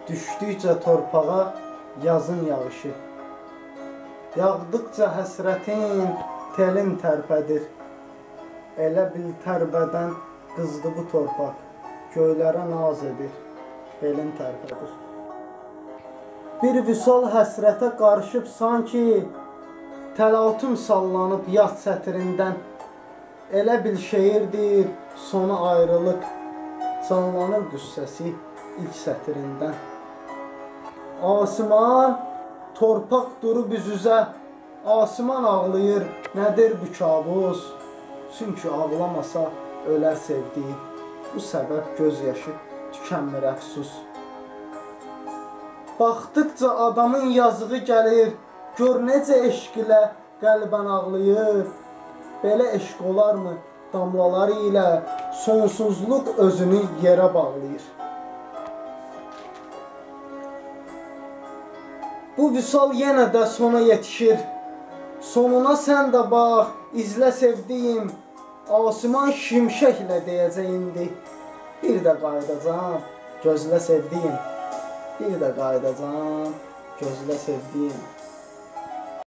düşdükcə torpağa yazın yağışı. Yağdıqca həsrətin telin tərpədir. Elə bil tərbədən qızdı bu torpaq, göylərə naz edir, belin tərpədir. Bir vüsal həsrətə qarışıb sanki, təlatüm sallanıb yad sətirindən. Elə bil şeirdir, sonu ayrılıq, canlanır qüssəsi ilk sətirindən. Asiman, torpaq durub üz-üzə, asiman ağlayır, nədir bu kabus? Çünki ağlamasa ölər sevdiyi, bu səbəb gözyaşı tükənmir əfsus. Baxdıqca adamın yazığı gəlir, gör necə eşq ilə qəlbən ağlayır. Belə eşq olarmı damlaları ilə, sonsuzluq özünü yerə bağlayır. Bu vüsal yenə də sona yetişir. Sonuna sən də bax, izlə sevdiyim. Asiman şimşəklə deyəcək indi. Bir də qayıdacam, gözlə sevdiyim. Bir də qayıdacam, gözlə sevdiyim.